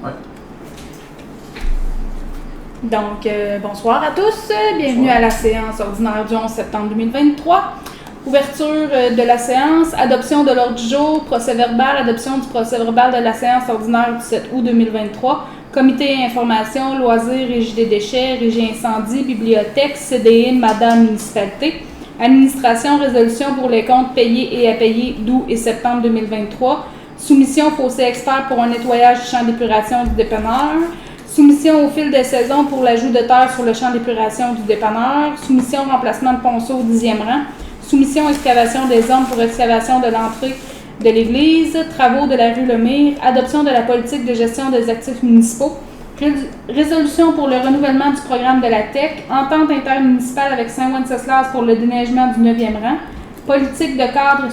Ouais. Donc, bonsoir à tous. Bienvenue à la séance ordinaire du 11 septembre 2023. Ouverture de la séance, adoption de l'ordre du jour, procès-verbal, adoption du procès-verbal de la séance ordinaire du 7 août 2023, comité information, loisirs, régie des déchets, régie incendie, bibliothèque, CDI, madame municipalité, administration, résolution pour les comptes payés et à payer d'août et septembre 2023, soumission fossé expert pour un nettoyage du champ d'épuration du dépanneur, soumission au fil des saisons pour l'ajout de terre sur le champ d'épuration du dépanneur, soumission remplacement de ponceau au 10e rang, soumission excavation des zones pour excavation de l'entrée de l'église, travaux de la rue Lemire, adoption de la politique de gestion des actifs municipaux, résolution pour le renouvellement du programme de la TEC, entente intermunicipale avec Saint-Wenceslas pour le déneigement du 9e rang, politique de cadre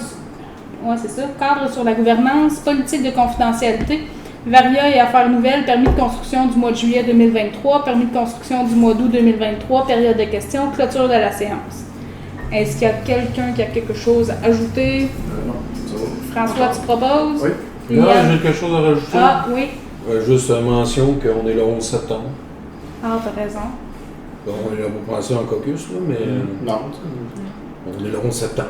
sur la gouvernance, politique de confidentialité, Varia et affaires nouvelles, permis de construction du mois de juillet 2023, permis de construction du mois d'août 2023, période de questions, clôture de la séance. Est-ce qu'il y a quelqu'un qui a quelque chose à ajouter? Non, ça va. François, tu proposes? Oui. Là, j'ai quelque chose à rajouter. Ah, oui. Juste mention qu'on est le 11 septembre. Ah, t'as raison. Bon, on est là pour passer en caucus, là, mais Non. on est le 11 septembre.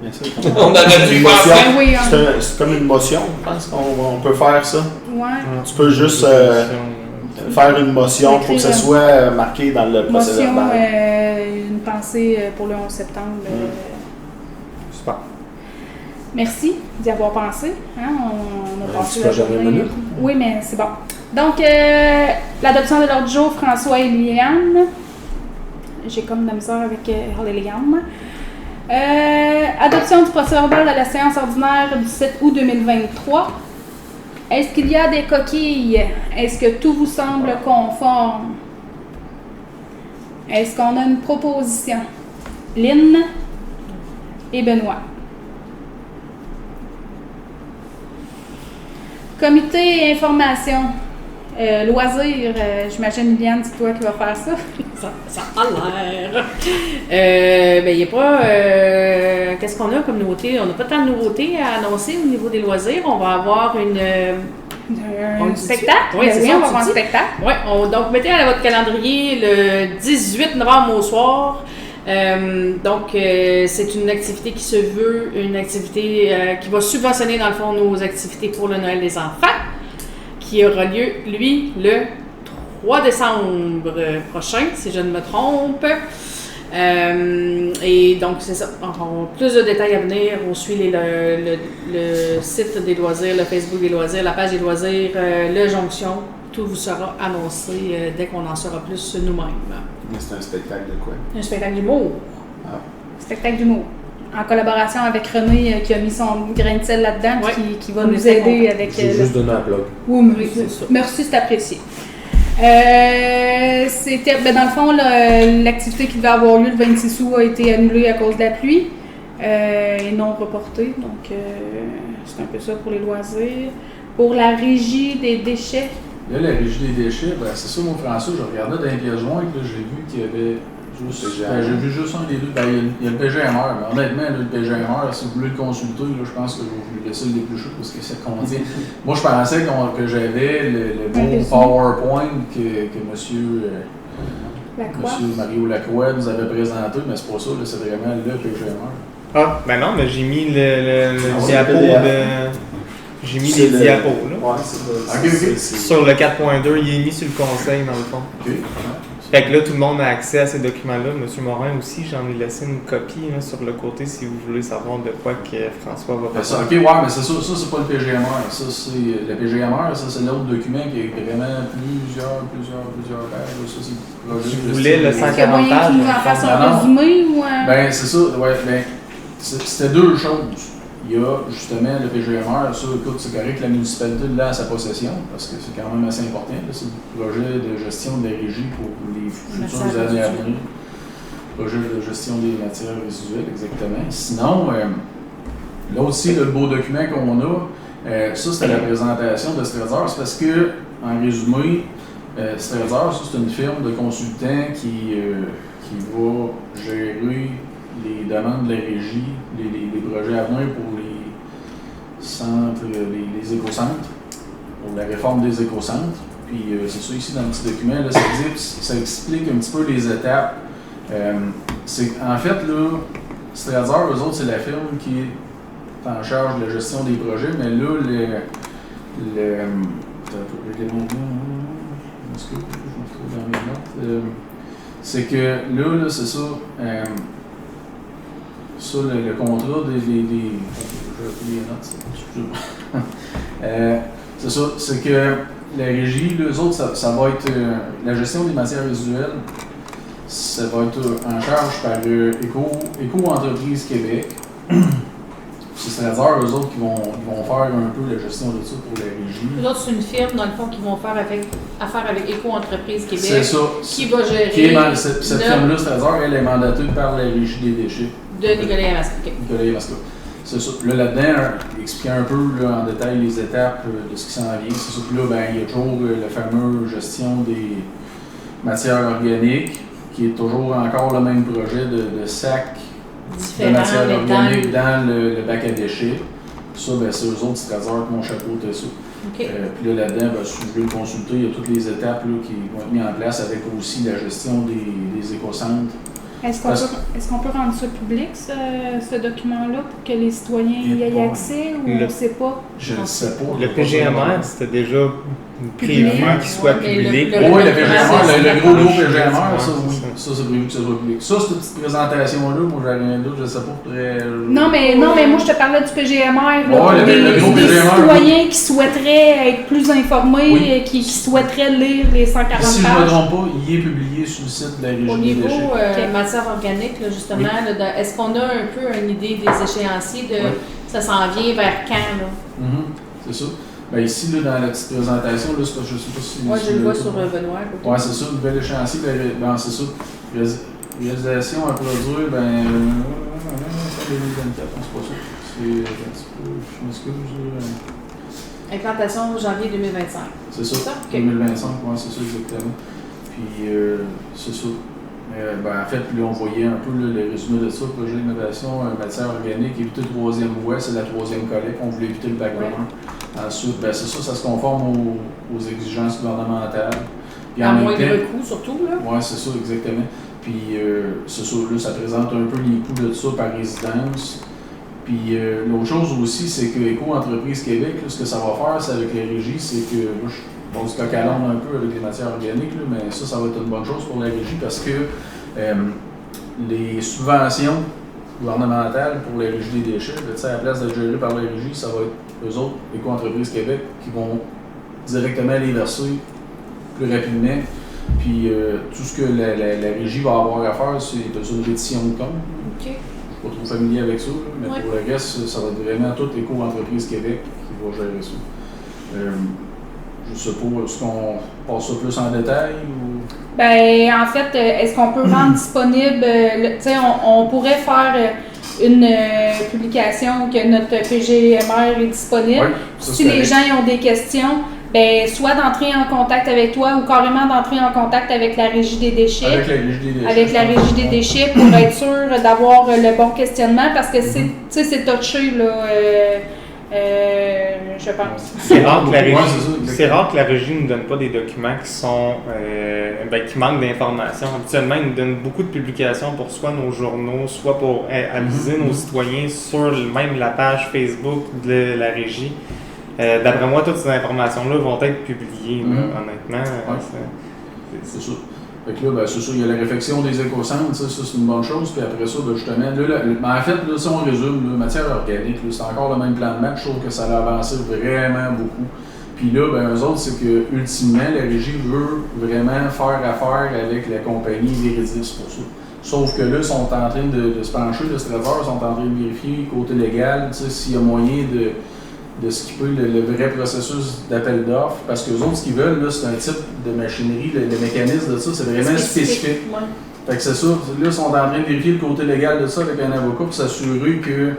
Bien sûr. On aurait dû Une penser. motion. Oui, C'est comme une motion, je pense qu'on peut faire ça. Ouais. Tu peux juste faire une motion pour que ça soit marqué dans le Motion, procès-verbal. une pensée pour le 11 septembre. Super. Merci d'y avoir pensé. Hein? On a passé c'est la pas jamais journée. minute. Oui, mais c'est bon. Donc, l'adoption de l'ordre du jour, François et Liliane. J'ai comme de la misère avec Liliane. Adoption du procès-verbal de la séance ordinaire du 7 août 2023. Est-ce qu'il y a des coquilles? Est-ce que tout vous semble conforme? Est-ce qu'on a une proposition? Lynn et Benoît. Comité information. Loisirs, j'imagine, Liliane, c'est toi qui vas faire ça. Ça a l'air. Il n'y a pas. Qu'est-ce qu'on a comme nouveauté? On n'a pas tant de nouveautés à annoncer au niveau des loisirs. On va avoir Un spectacle? Oui, c'est ça. On va avoir un spectacle. Oui, donc mettez à votre calendrier le 18 novembre au soir. C'est une activité qui se veut, une activité qui va subventionner dans le fond nos activités pour le Noël des enfants, qui aura lieu, lui, le 3 décembre prochain, si je ne me trompe. Et donc, c'est ça. Encore plus de détails à venir. On suit le site des loisirs, le Facebook des loisirs, la page des loisirs, le Jonction. Tout vous sera annoncé dès qu'on en saura plus nous-mêmes. Mais c'est un spectacle de quoi? Un spectacle d'humour. Ah. Spectacle d'humour. En collaboration avec René qui a mis son grain de sel là-dedans, Ouais. qui va nous aider avec. J'ai juste donné un blog. Oui, Oui, c'est ça. merci, c'est apprécié. C'était, dans le fond, l'activité qui devait avoir lieu le 26 août a été annulée à cause de la pluie et non reportée. Donc, c'est un peu ça pour les loisirs. Pour la régie des déchets. Là, la régie des déchets, c'est ça, mon François, je regardais dans les pièces jointes, là, j'ai vu qu'il y avait juste. J'ai vu juste un des deux. Il y a le PGMR, mais honnêtement, là, le PGMR, si vous voulez le consulter, là, je pense que je vais vous laisser le déplucher parce que ça contient. Moi, je pensais que j'avais le beau PowerPoint que monsieur Mario Lacroix nous avait présenté, mais c'est pas ça, là, c'est vraiment le PGMR. Ah, ben non, mais j'ai mis le Ah, diapo c'est le de. J'ai mis C'est les le- diapos, là. Ouais, c'est Ok. Sur le 4.2, il est mis sur le conseil, dans le fond. OK. Fait que là, tout le monde a accès à ces documents-là. Monsieur Morin aussi, j'en ai laissé une copie là, sur le côté si vous voulez savoir de quoi que François va Ben, ça, parler. OK, ouais, mais c'est ça, c'est pas le PGMR. Ça, c'est le PGMR, ça, c'est l'autre document qui est vraiment plusieurs pages. Ça, c'est le projet Si de vous voulez le gestion. Est-ce qu'il y a 140 moyen pages. que tu nous en fasses un Non. résumé ou Ben, c'est ça, ouais, ben, c'était deux choses. Il y a justement le PGMR, ça, écoute, c'est correct que la municipalité l'a à sa possession, parce que c'est quand même assez important. Là, c'est le projet de gestion des régies pour les futures années à venir. Projet de gestion des matières résiduelles, exactement. Sinon, là aussi, le beau document qu'on a, ça, c'était la présentation de Strasser. C'est parce que, en résumé, Strasser, ça, c'est une firme de consultants qui va gérer les demandes de la régie, les projets à venir pour centres, les écocentres, pour la réforme des écocentres. Puis c'est ça ici dans le petit document, là, ça explique un petit peu les étapes. En fait, là, Strasser, eux autres, c'est la firme qui est en charge de la gestion des projets, mais là, c'est que là, c'est ça. Ça, le contrat des c'est ça, c'est que la régie, eux autres, ça va être la gestion des matières résiduelles, ça va être en charge par Éco-Entreprise Québec. C'est Strasser, eux autres, qui vont faire un peu la gestion de ça pour la régie. Les autres, c'est une firme, dans le fond, qui vont faire affaire avec Éco-Entreprise Québec. C'est ça. Qui va gérer. Cette firme-là, Strasser, elle est mandatée par la régie des déchets. De Nicolas Yamasco. Okay. Nicolas Yamasco. C'est ça. Là-dedans, expliquer un peu là, en détail les étapes de ce qui s'en vient. C'est ça. Puis là, il y a toujours la fameuse gestion des matières organiques, qui est toujours encore le même projet de sac de matières organiques dans le bac à déchets. Ça, c'est eux autres Strasser qui vont chapeauter ça. Okay. Puis là-dedans, si vous voulez le consulter, il y a toutes les étapes là, qui vont être mises en place avec aussi la gestion des écocentres. Est-ce qu'on peut rendre ça public, ce document-là, pour que les citoyens y aient accès, ou on ne sait pas? Je ne sais pas. Le PGMR, c'était déjà prévu qu'il soit public. Oui, le PGMR, le gros PGMR, ça, oui. Ça, c'est prévu que ce soit public. Ça, cette petite présentation-là, moi, j'ai rien d'autre, je ne sais pas. Non, mais moi, je te parlais du PGMR. Le gros des PGMR. Citoyens qui souhaiteraient être plus informés, qui souhaiteraient lire les 140 pages. Si je ne me trompe pas, il est publié sur le site de la régie. Au niveau matière organique, là, justement, est-ce qu'on a un peu une idée des échéanciers de ça s'en vient vers quand? Là? C'est ça. Ici, là, dans la petite présentation, là, je ne sais pas si... Moi, je le vois sur Benoît. Oui, c'est ça, nouvel échéancier. C'est ça. Réalisation à produire, 2024, c'est pas ça. C'est un petit peu... Je m'excuse. Implantation janvier 2025. C'est ça, Okay. 2025, oui, c'est ça exactement. Puis, c'est ça. En fait, puis là, on voyait un peu là, le résumé de ça, projet d'innovation, matière organique, éviter le troisième voie, c'est la troisième collecte, on voulait éviter le bac brun. Ensuite, c'est ça, ça se conforme aux exigences gouvernementales. Puis en moins de recours, surtout, là. Oui, c'est ça, exactement. Puis, c'est ça, là, ça présente un peu les coûts de ça par résidence. Puis, l'autre chose aussi, c'est que Éco-Entreprise Québec, là, ce que ça va faire, c'est avec les régies, c'est que, moi, je pense coq à l'âne un peu avec les matières organiques, là, mais ça va être une bonne chose pour la régie parce que les subventions gouvernementales pour la régie des déchets, à la place d'être gérées par la régie, ça va être eux autres, Éco-Entreprise Québec, qui vont directement les verser plus rapidement. Puis tout ce que la régie va avoir à faire, c'est une reddition de compte. Okay. Je ne suis pas trop familier avec ça, mais pour le reste, ça va être vraiment toute Éco-Entreprise Québec qui va gérer ça. Je ne sais pas, est-ce qu'on passe ça plus en détail ou... En fait, est-ce qu'on peut rendre disponible, on pourrait faire une publication que notre PGMR est disponible. Oui, si les gens ont des questions, soit d'entrer en contact avec toi ou carrément d'entrer en contact avec la Régie des déchets. Avec la Régie des déchets. Avec la Régie des déchets pour être sûr d'avoir le bon questionnement parce que c'est touché, là. Je pense. C'est rare que la régie ne nous donne pas des documents qui sont qui manquent d'informations. Habituellement, ils nous donnent beaucoup de publications pour soit nos journaux, soit pour aviser nos citoyens sur même la page Facebook de la régie. D'après moi, toutes ces informations-là vont être publiées, honnêtement. C'est ça. Fait que là, c'est sûr, il y a la réflexion des écocentres, ça c'est une bonne chose. Puis après ça, justement, en fait, là, si on résume, matière organique, c'est encore le même plan de match. Je trouve que ça a avancé vraiment beaucoup. Puis là, eux autres, c'est que ultimement, la régie veut vraiment faire affaire avec la compagnie Véridis pour ça. Sauf que là, ils sont en train de se pencher, les Strasser sont en train de vérifier côté légal, s'il y a moyen de skipper le vrai processus d'appel d'offres, parce que les autres, ce qu'ils veulent, là, c'est un type de machinerie, le mécanisme de ça, c'est vraiment spécifique. Ouais. Fait que c'est ça. Là, ils sont en train de vérifier le côté légal de ça avec un avocat pour s'assurer que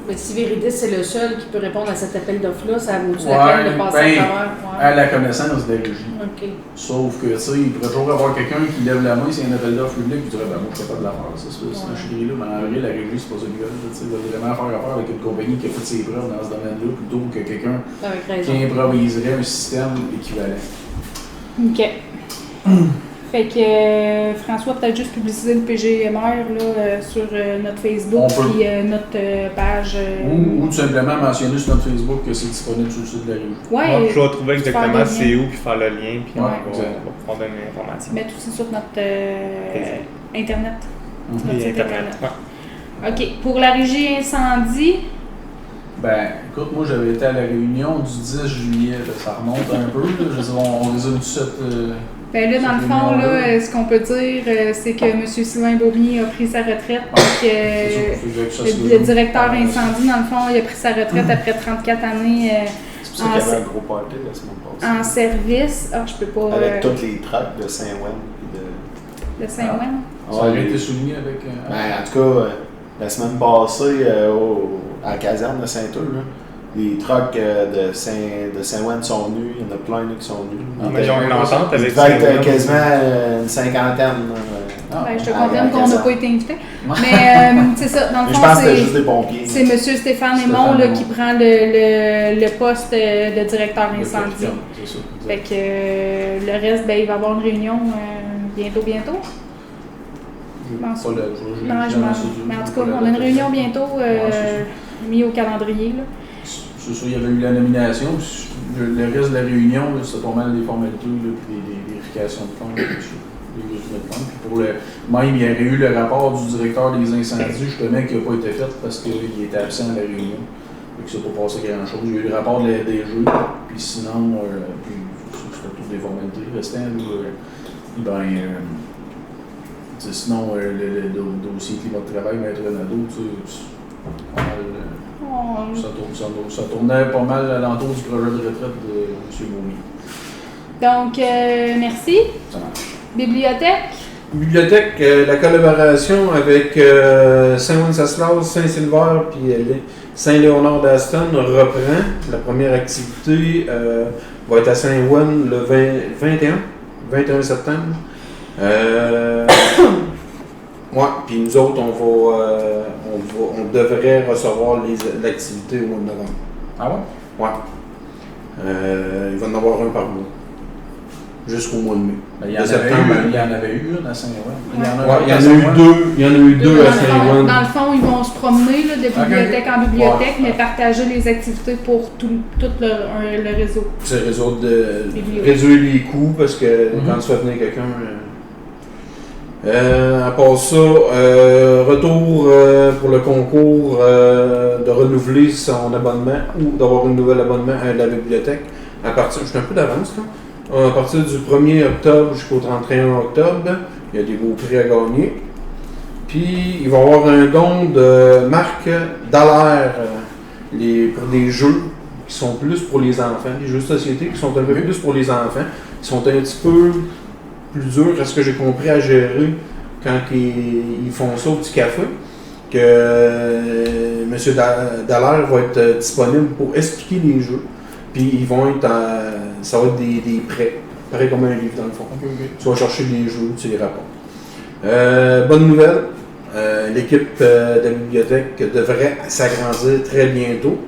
Mais si Véridis, c'est le seul qui peut répondre à cet appel d'offres-là, ça vaut-tu la peine de passer à travers? À la connaissance de la régie. OK. Sauf que, tu sais, il pourrait toujours avoir quelqu'un qui lève la main, c'est un appel d'offres public, qui dirait, ben moi, je suis capable de la faire, ça, c'est une chinerie-là. Mais en vrai, la régie, c'est pas ça qu'ils veulent, tu sais. Il va vraiment faire affaire avec une compagnie qui a fait ses preuves dans ce domaine-là, plutôt que quelqu'un qui improviserait un système équivalent. OK. Fait que François, peut-être juste publiciser le PGMR là, sur notre Facebook puis notre page. Ou tout simplement mentionner sur notre Facebook que c'est disponible sur le site de la régie. Ouais, je vais trouver exactement c'est où, puis faire le lien, puis on va prendre une information. Mettre aussi sur notre Internet. Notre site Internet. OK. Pour la régie incendie. Ben, écoute, moi j'avais été à la réunion du 10 juillet, là, ça remonte un peu. Là, je sais, on résume tout ça. Ben là, dans le fond, là, ce qu'on peut dire, c'est que M. Sylvain Beaumier a pris sa retraite. Donc, le directeur incendie, dans le fond, il a pris sa retraite après 34 années c'est pour ça qu'il y avait un gros party la semaine passée. En service. Ah, je peux pas. Avec toutes les tracts de Saint-Ouen. De Saint-Ouen? Ça a été souligné avec. En tout cas, la semaine passée, à la caserne de Saint-Eull, les trucks de Saint-Ouen sont nus, il y en a plein qui sont nus. Ils ont une entente avec Saint-Ouen. Quasiment une cinquantaine. Je te confirme qu'on n'a pas été invité. Mais c'est ça, dans le fond, je pense que c'était juste des pompiers. C'est M. Stéphane Aymon là, qui prend le poste de directeur incendie. C'est ça. Fait que le reste, ben, il va y avoir une réunion bientôt. Non, mais en tout cas, on a une réunion bientôt mise au calendrier. Là. C'est ça, il y avait eu la nomination. Le reste de la réunion, c'était pas mal des formalités, puis des vérifications de compte, des résumés de compte. Puis pour même, il y aurait eu le rapport du directeur des incendies, justement, qui n'a pas été fait parce qu'il était absent à la réunion. Donc, il ne s'est pas passé grand-chose. Il y a eu le rapport des jeux, puis sinon, c'était toutes des formalités restantes. Sinon, le dossier climat de travail, Maître Nadeau, ça tournait pas mal à l'entour du projet de retraite de M. Beaumier. Donc, merci. Ça marche. Bibliothèque, la collaboration avec Saint-Wenceslas, Saint-Sylvain puis Saint-Léonard d'Aston reprend. La première activité va être à Saint-Ouen le 21 septembre. Puis nous autres, on devrait recevoir l'activité au mois de novembre. Ah ouais? Ouais. Il va en avoir un par mois. Jusqu'au mois de mai. Il y en avait eu une à Saint-Ouen. Il y en a eu deux à Saint-Ouen. Dans le fond, ils vont se promener là, de bibliothèque en bibliothèque, mais partager les activités pour tout le réseau. C'est le réseau de réduire les coûts parce que quand tu fais venir quelqu'un. À part ça, retour pour le concours de renouveler son abonnement ou d'avoir un nouvel abonnement à la bibliothèque. Je suis un peu d'avance là. À partir du 1er octobre jusqu'au 31 octobre, il y a des beaux prix à gagner. Puis il va y avoir un don de Marc Dallaire pour des jeux qui sont plus pour les enfants, des jeux de société qui sont un peu plus pour les enfants, qui sont un petit peu plus dur à ce que j'ai compris à gérer quand ils font ça au petit café, que M. Dallaire va être disponible pour expliquer les jeux. Puis ils vont être ça va être des prêts, pareil comme un livre dans le fond. Okay. Tu vas chercher les jeux, tu les rapportes. Bonne nouvelle, l'équipe de la bibliothèque devrait s'agrandir très bientôt.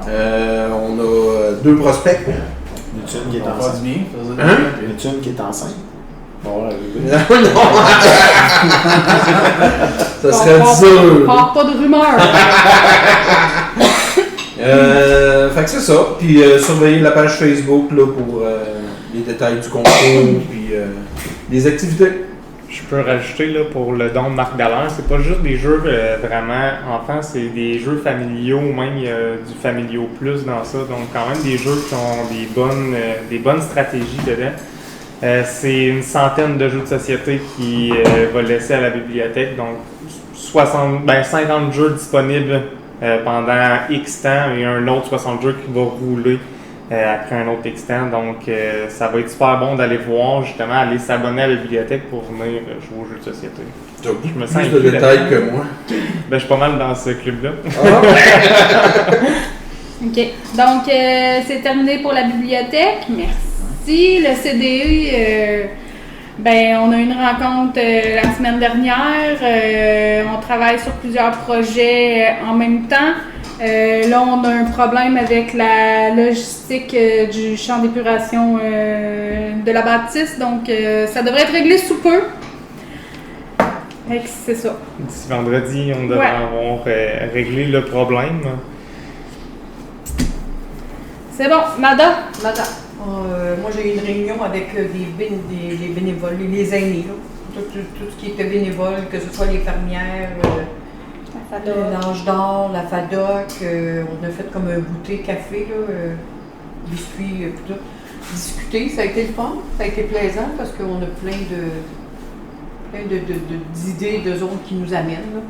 On a 2 prospects. Y a-t-il qui est enceinte? Y a-t-il qui est enceinte? Non. Ça serait dur. Pas de rumeur. Fait que c'est ça. Puis surveillez la page Facebook là, pour les détails du concours puis des activités. Je peux rajouter là, pour le don de Marc Dallaire, c'est pas juste des jeux vraiment enfants, c'est des jeux familiaux, même il y a du familiaux plus dans ça. Donc quand même des jeux qui ont des bonnes stratégies dedans. C'est une centaine de jeux de société qui va laisser à la bibliothèque. Donc 50 jeux disponibles pendant X temps et un autre 60 jeux qui va rouler après un autre X temps. Donc ça va être super bon d'aller voir, justement, aller s'abonner à la bibliothèque pour venir jouer aux jeux de société. Tu as plus de détails que moi. Ben, je suis pas mal dans ce club-là. OK. Donc, c'est terminé pour la bibliothèque. Merci. Le CDE, ben, on a eu une rencontre la semaine dernière. On travaille sur plusieurs projets en même temps. Là, on a un problème avec la logistique du champ d'épuration de la bâtisse. Donc, ça devrait être réglé sous peu. Fait que c'est ça. D'ici vendredi, on devrait avoir réglé le problème. C'est bon. Mada? Moi, j'ai eu une réunion avec les bénévoles, les aînés, là. Tout ce qui était bénévole, que ce soit les fermières, l'Ange d'Or, la FADOC. On a fait comme un goûter café, là, biscuits, tout. Discuter, ça a été le fun, ça a été plaisant parce qu'on a plein d'idées d'eux autres qui nous amènent. Là.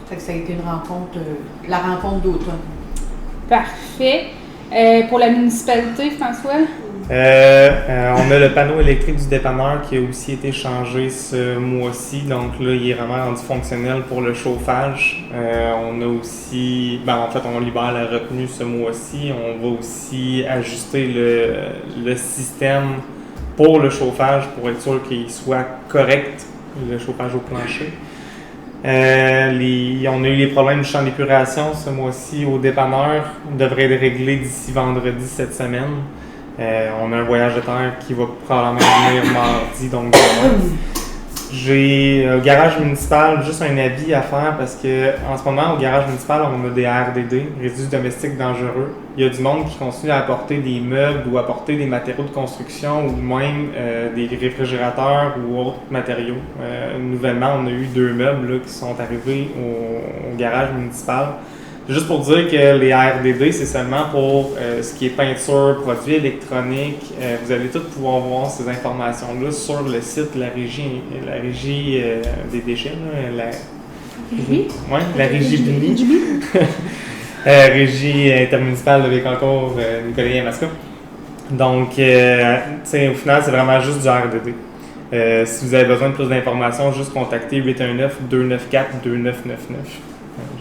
Fait que ça a été une rencontre, la rencontre d'automne. Parfait. Pour la municipalité, François? On a le panneau électrique du dépanneur qui a aussi été changé ce mois-ci. Donc là, il est vraiment rendu fonctionnel pour le chauffage. On a aussi, en fait, on libère la retenue ce mois-ci. On va aussi ajuster le système pour le chauffage pour être sûr qu'il soit correct, le chauffage au plancher. On a eu les problèmes du champ d'épuration ce mois-ci au dépanneur. On devrait être réglé d'ici vendredi cette semaine. On a un voyage de terre qui va probablement venir mardi, donc demain. J'ai au garage municipal juste un avis à faire parce que en ce moment au garage municipal on a des RDD, résidus domestiques dangereux. Il y a du monde qui continue à apporter des meubles ou apporter des matériaux de construction ou même des réfrigérateurs ou autres matériaux. Nouvellement on a eu 2 meubles là, qui sont arrivés au garage municipal. Juste pour dire que les RDD, c'est seulement pour ce qui est peinture, produits électroniques. Vous allez tous pouvoir voir ces informations-là sur le site de la régie des déchets. Là, la régie BINI. Régie intermunicipale de Bécancour, Nicolas et Masca. Donc, au final, c'est vraiment juste du RDD. Si vous avez besoin de plus d'informations, juste contactez 819-294-2999.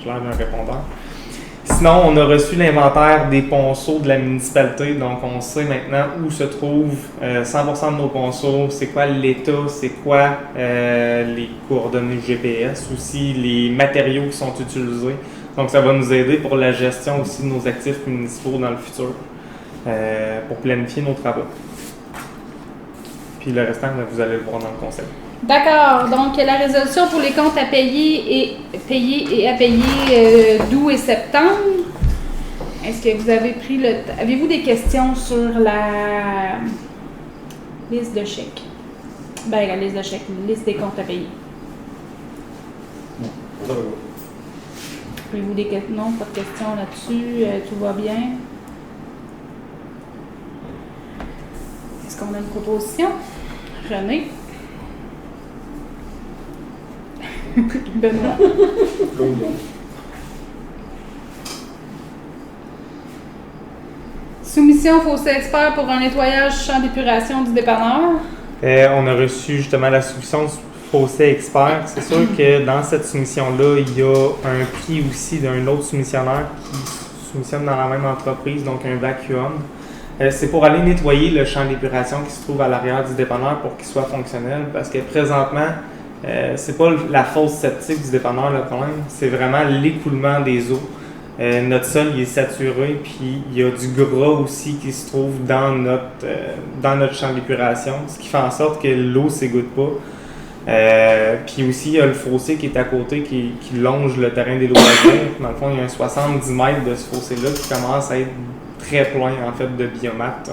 J'ai l'air d'un répondeur. Sinon, on a reçu l'inventaire des ponceaux de la municipalité, donc on sait maintenant où se trouvent 100% de nos ponceaux, c'est quoi l'état, c'est quoi les coordonnées GPS, aussi les matériaux qui sont utilisés. Donc ça va nous aider pour la gestion aussi de nos actifs municipaux dans le futur, pour planifier nos travaux. Puis le restant, vous allez le voir dans le conseil. D'accord. Donc, la résolution pour les comptes à payer et à payer d'août et septembre. Est-ce que vous avez pris le temps? Avez-vous des questions sur la liste de chèques? Ben, la liste de chèques, la liste des comptes à payer. Avez-vous des questions? Non, pas de questions là-dessus. Tout va bien. Est-ce qu'on a une proposition? René? Benoît. Soumission fossé expert pour un nettoyage champ d'épuration du dépanneur. On a reçu justement la soumission du fossé expert. C'est sûr que dans cette soumission-là, il y a un prix aussi d'un autre soumissionnaire qui soumissionne dans la même entreprise, donc un vacuum. C'est pour aller nettoyer le champ d'épuration qui se trouve à l'arrière du dépanneur pour qu'il soit fonctionnel, parce que présentement, c'est pas la fosse septique du dépanneur le problème, c'est vraiment l'écoulement des eaux. Notre sol il est saturé, puis il y a du gras aussi qui se trouve dans notre champ d'épuration, ce qui fait en sorte que l'eau ne s'égoutte pas. Puis aussi, il y a le fossé qui est à côté, qui longe le terrain des loisirs. Dans le fond, il y a un 70 mètres de ce fossé-là qui commence à être très plein en fait de biomasse.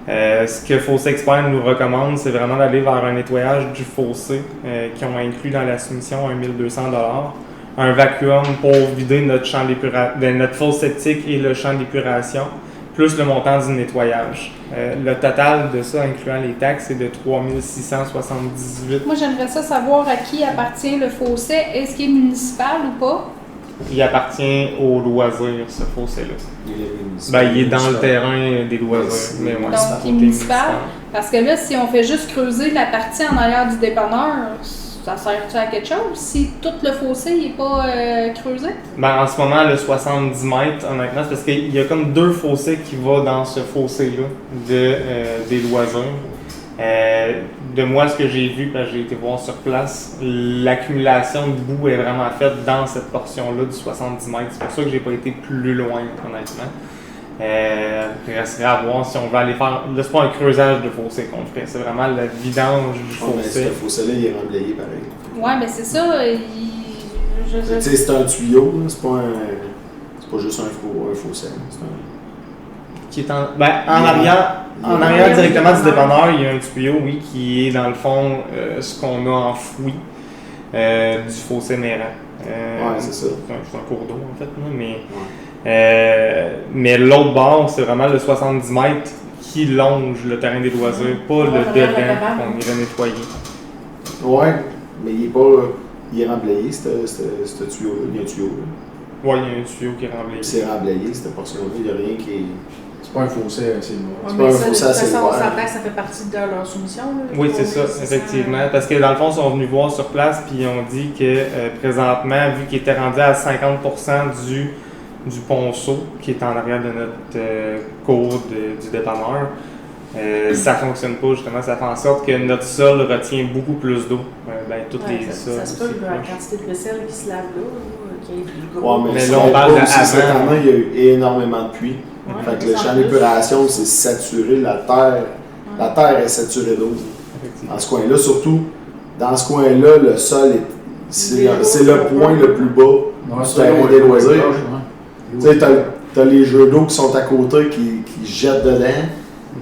Ce que Fossé Expert nous recommande, c'est vraiment d'aller vers un nettoyage du fossé qui ont inclus dans la soumission 1 200 $, un vacuum pour vider notre fosse septique et le champ d'épuration, plus le montant du nettoyage. Le total de ça, incluant les taxes, est de 3 678. Moi, j'aimerais ça savoir à qui appartient le fossé. Est-ce qu'il est municipal ou pas? Il appartient aux loisirs, ce fossé-là. Il est dans le terrain des loisirs. Mais donc, il est municipal. Parce que là, si on fait juste creuser la partie en arrière du dépanneur, Ça sert-tu à quelque chose si tout le fossé n'est pas creusé? Ben, en ce moment, le 70 mètres, honnêtement, c'est parce qu'il y a comme 2 fossés qui vont dans ce fossé-là des loisirs. De moi, ce que j'ai vu quand j'ai été voir sur place, l'accumulation de boue est vraiment faite dans cette portion-là du 70 mètres. C'est pour ça que j'ai pas été plus loin, honnêtement. Il resterait à voir si on va aller faire. Là, c'est pas un creusage de fossé qu'on ferait, c'est vraiment le vidange du fossé. Ce fossé-là, il est remblayé pareil. Ouais, mais c'est ça. Tu sais, c'est un tuyau, là, c'est pas juste un fossé. Qui est en arrière directement du dépanneur, il y a un tuyau, oui, qui est dans le fond ce qu'on a enfoui du fossé Méran. Ouais, c'est ça. C'est un cours d'eau, en fait, là, mais l'autre bord, c'est vraiment le 70 mètres qui longe le terrain des loisirs, pas le dedans qu'on irait nettoyer. Ouais, mais il est remblayé, ce tuyau-là. Il y a un tuyau, là. Ouais, il y a un tuyau qui est remblayé. C'est remblayé, cette portion-là. Il n'y a rien qui est. C'est pas un fossé assez loin. Ouais, C'est mais pas un ça, de fossé toute assez façon, loin. ça fait partie de leur soumission. Là, Oui, c'est ça, effectivement. Parce que dans le fond, ils sont venus voir sur place puis ils ont dit que présentement, vu qu'il était rendu à 50% du ponceau qui est en arrière de notre cour du dépanneur, ça fonctionne pas justement. Ça fait en sorte que notre sol retient beaucoup plus d'eau. Toutes les sols. Ça se peut, la quantité de vaisselle qui se lave là, qui est plus gros. Ouais, mais ça là, on aide parle pas de aussi. Cette avant. année, il y a eu énormément de pluie. Ouais, Fait que le en champ plus. d'épuration, c'est saturé. La terre est saturée d'eau. Effectivement. Dans ce coin-là, surtout, dans ce coin-là, le sol c'est le point le plus bas du terrain des loisirs. Tu sais, t'as les jeux d'eau qui sont à côté qui jettent dedans.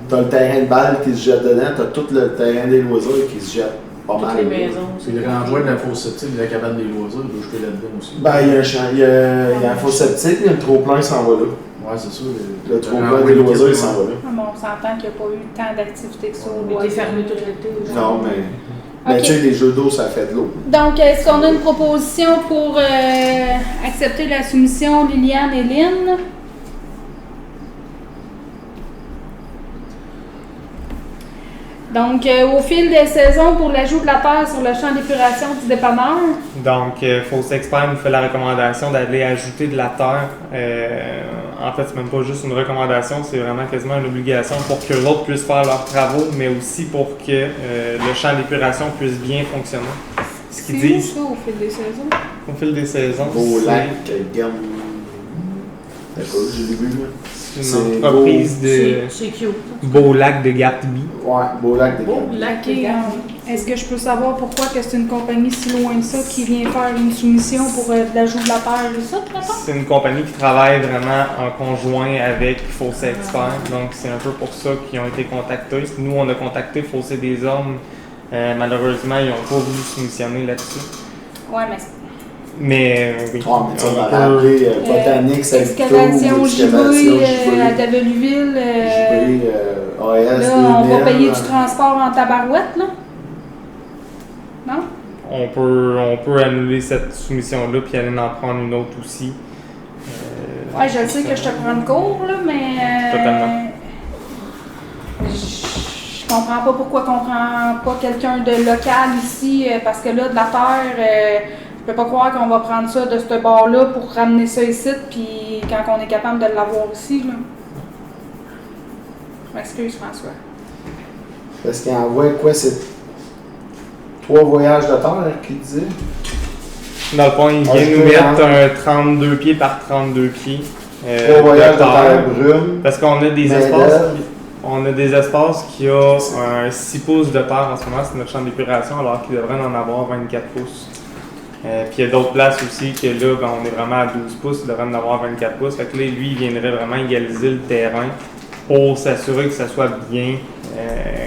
T'as le terrain de balle qui se jette dedans. T'as tout le terrain des loisirs qui se jette pas mal. Toutes les maisons. C'est le renvoi de la fosse septique de la cabane des loisirs, il doit jeter là-dedans aussi. Ben, il y a un champ, il y a un fosse septique, il y a le trop-plein s'en va là. Ouais, c'est ça. Le trop-plein des loisirs, il s'en va là. Ah, bon, on s'entend qu'il n'y a pas eu tant d'activités que ça au Il était loisir. fermé tout l'été. Non, mais Ok. tu sais, les jeux d'eau, ça fait de l'eau. Donc, est-ce qu'on a une proposition pour accepter la soumission Liliane et Lynn? Donc, au fil des saisons, pour l'ajout de la terre sur le champ d'épuration du dépanneur, Donc, Fosse Expert nous fait la recommandation d'aller ajouter de la terre. En fait, c'est même pas juste une recommandation, c'est vraiment quasiment une obligation pour que l'autre puisse faire leurs travaux, mais aussi pour que le champ d'épuration puisse bien fonctionner. Ce c'est qu'ils où disent ça au fil des saisons? au fil des saisons, Beau c'est lac, gamme. D'accord, j'ai vu là. une c'est entreprise de C'est cute. Beau Lac de Gaspésie. Ouais, beau lac de Beau gamme. lac Ok, et gamme. est-ce que je peux savoir pourquoi que c'est une compagnie si loin de ça qui vient faire une soumission pour l'ajout de la terre et ça, mettons? C'est une compagnie qui travaille vraiment en conjoint avec Fossé Expert, donc c'est un peu pour ça qu'ils ont été contactés. Nous, on a contacté Fossé des Hommes. Malheureusement, ils n'ont pas voulu soumissionner là-dessus. Ouais, mais Mais oui. Ouais, mais tu on vas peut- rappeler Botanique, excavation JB à Daveluville. JB, AS, Là, on va payer du transport en tabarouette, là? Non? On peut annuler cette soumission-là puis aller en prendre une autre aussi. Ouais, je sais que je te prends de cours, là, mais. Totalement. Je comprends pas pourquoi qu'on prend pas quelqu'un de local ici, parce que là, de la terre, je peux pas croire qu'on va prendre ça de ce bord-là pour ramener ça ici, puis quand on est capable de l'avoir ici, là. Je m'excuse, François. Parce qu'il envoie quoi, c'est 3 voyages de terre qu'il disait? Dans le fond, il Ah, vient je nous peux mettre rendre. un 32 pieds par 32 pieds. 3 voyages de terre. terre brune. Parce qu'on a des main espaces. d'œuvre. On a des espaces qui ont un 6 pouces de terre en ce moment, c'est notre champ d'épuration, alors qu'il devrait en avoir 24 pouces. Puis il y a d'autres places aussi que là, ben, on est vraiment à 12 pouces, il devrait en avoir 24 pouces. Fait que là, lui, il viendrait vraiment égaliser le terrain pour s'assurer que ça soit bien Ouais,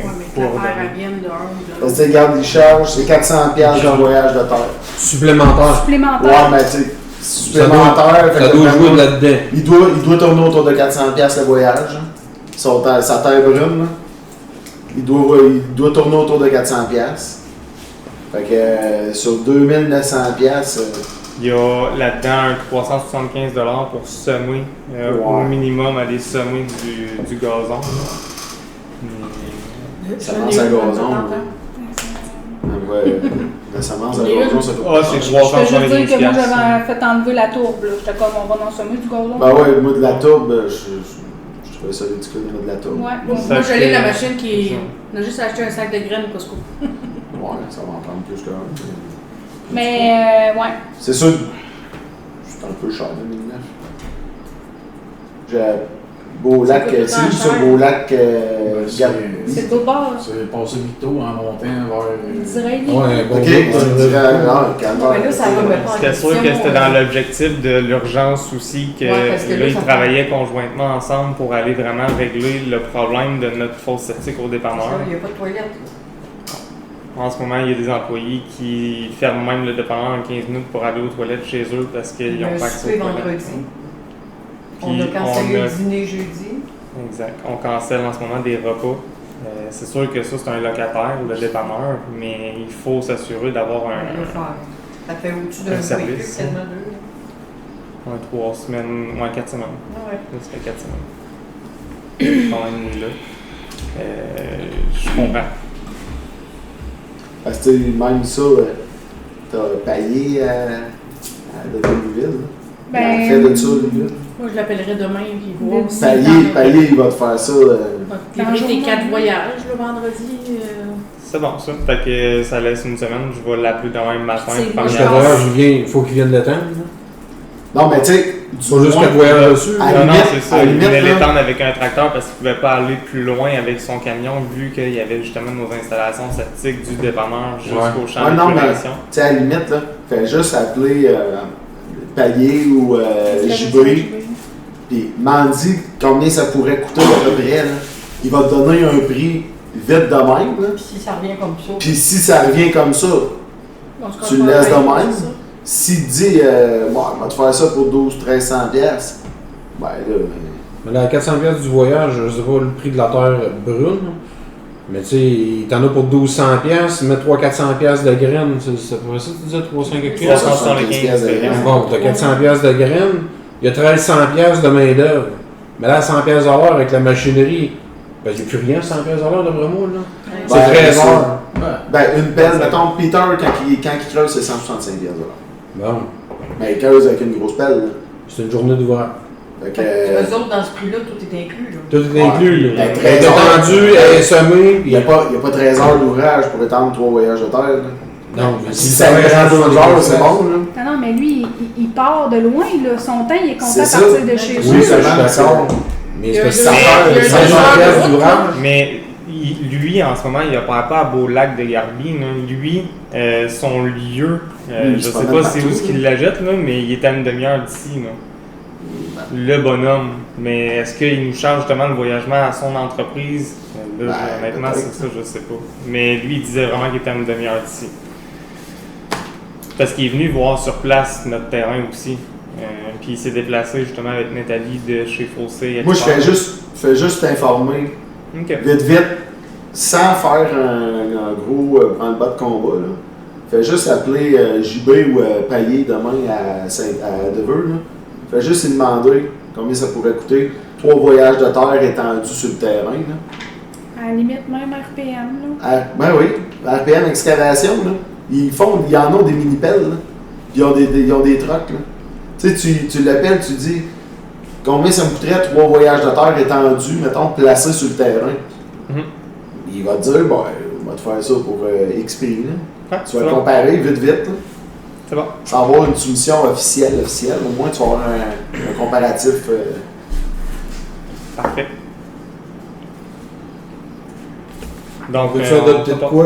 mais pour la terre, donner. elle vient de un. Parce que regarde, il charge, c'est 400$ de voyage de terre. Supplémentaire. Supplémentaire. Ouais, mais tu sais, supplémentaire. fait Ça que doit vraiment, jouer là-dedans. il doit tourner autour de 400$ le voyage. hein. Sa terre brune, là. Il doit tourner autour de 400$. Fait que sur 2900$, Il y a là-dedans un 375$ pour semer, au Ouais. minimum aller semer du gazon. ça lance à gazon. là. Ouais, la semence à Il y a gazon, une- ça coûte Ah, c'est Je peux juste 370 dire que moi, piastres. j'avais fait enlever la tourbe. Là. J'étais comme, on va en semer du gazon. Ben ouais, moi de la tourbe, je trouvais ça ridicule de mettre de la tourbe. Ouais. Moi, Ça j'allais fait- la machine qui. On a juste acheté un sac de graines au Costco. Ouais, ça va en prendre plus qu'un. Mais, ouais. C'est sûr, c'est un peu cher, 2009. J'ai Beau-Lac, Ça coûte c'est où ça, cher. Beau-Lac, c'est- Gardie? C'est au bord. C'est passé Victo en montant vers. Disraeli. Ouais, bon. Ok, tu dirais, calme. Mais là, ça remet pas en C'était sûr question, que c'était dans l'objectif de l'urgence aussi que, Ouais, parce que là, là, ils ça travaillaient conjointement ensemble pour aller vraiment régler le problème de notre fosse septique au dépanneur. Il n'y a pas de toilette. En ce moment, il y a des employés qui ferment même le dépanneur en 15 minutes pour aller aux toilettes chez eux parce qu'ils n'ont Le pas accès souper aux toilettes. vendredi. On Puis a cancellé on a- le dîner jeudi. Exact. On cancelle en ce moment des repas. C'est sûr que ça, c'est un locataire, le dépanneur, mais il faut s'assurer d'avoir On va le faire. Ça fait au-dessus d'un un mois et service, plus, ça. quasiment deux. 3 semaines, 4 semaines. Ah ouais. Là, ça fait 4 semaines. Quand même là. Je comprends. Parce que même ça, t'as payé à Devinville. Ben, Il en fait de ça, lui. Moi, je l'appellerai demain et voir si. Payé, il va te faire ça. Puis tes 4 voyages le vendredi. C'est bon, ça. Fait que ça laisse une semaine. Je vais l'appeler demain matin. C'est- première Je Je te pense- vois, il faut qu'il vienne le temps. Non, mais tu sais, Tu vas juste moins- 4 voyages dessus. À Non, non, limite- c'est ça. à Il limite, voulait là- l'étendre avec un tracteur parce qu'il pouvait pas aller plus loin avec son camion vu qu'il y avait justement nos installations septiques du dépanneur jusqu'au champ Ouais, non, mais d'épuration. tu sais, à la limite, là, fais juste appeler Payé ou JB, puis m'en dis combien ça pourrait coûter à peu près. Là. Il va te donner un prix vite de même. Là. Puis si ça revient comme ça. Puis si ça revient comme ça, On se tu le comprend laisses de bien, même. c'est ça. S'il te dit, bon, on va te faire ça pour 1200-1300$, ben là, Mais là, à 400$ du voyage, je sais pas le prix de la terre brune. Mais tu sais, t'en as pour 1200$, mets 300-400$ de graines, c'est pour ça que tu disais 300 quelque chose? 375 de graines. Bon, t'as 400$ de graines, il y a 1300$ de main-d'œuvre. Mais là, à 100$ à l'heure avec la machinerie, ben il n'y a plus rien à 100$ à l'heure de Bremo, là. C'est Ben, 13 c'est- heures. ben une pelle, mettons, Peter, quand il creuse, c'est 165$. Bon, Mais il creuse avec une grosse pelle. Là. c'est une journée d'ouvrage. Fait que, Eux autres, dans ce prix-là, tout est inclus. Là. Tout est inclus, là. Ben, Elle est 13 heures. étendue, elle est semée, il puis... n'y a, pas 13 heures d'ouvrage pour étendre 3 voyages de terre. Là. Non, mais Si ça prend 2 heures, c'est bon. Là. Non, mais lui, il part de loin, là. Son temps, il est compté C'est à ça. partir de chez Oui, eux. ça, je suis d'accord. Il Mais y c'est a parce que un ça deux- fait il y a un 500$ deux- d'ouvrage. Mais lui, en ce moment, il apparaît pas à Beau-Lac de Garby. Là. Lui, son lieu, Oui, je c'est sais pas pas mal c'est où partout, ce qu'il la jette, là, mais il est à une demi-heure d'ici. Là. Le bonhomme. Mais est-ce qu'il nous charge justement le voyagement à son entreprise? Là, Ben, honnêtement, peut-être. c'est ça, je sais pas. Mais lui, il disait vraiment qu'il était à une demi-heure d'ici. Parce qu'il est venu voir sur place notre terrain aussi. Puis il s'est déplacé justement avec Nathalie de chez Fossé. Moi, je fais juste t'informer, Ok. vite, sans faire un gros branle-bas de combat. Là. Fais juste appeler JB ou Payé demain à Deveux. Là. Fais juste lui demander combien ça pourrait coûter. 3 voyages de terre étendus sur le terrain. Là. À la limite, même RPM, là. Ben oui, RPM Excavation, là, ils en ont des mini-pelles, là. Ils ont des trucks, là. Tu sais, tu l'appelles, tu dis combien ça me coûterait 3 voyages de terre étendus, mettons, placés sur le terrain. Mhm. Il va te dire, bon, on va te faire ça pour X prix, là. Ah, Tu c'est vas bon. comparer vite, là. C'est bon. Sans avoir une soumission officielle. Au moins, tu vas avoir un comparatif. Parfait. Donc, Tu adopter de quoi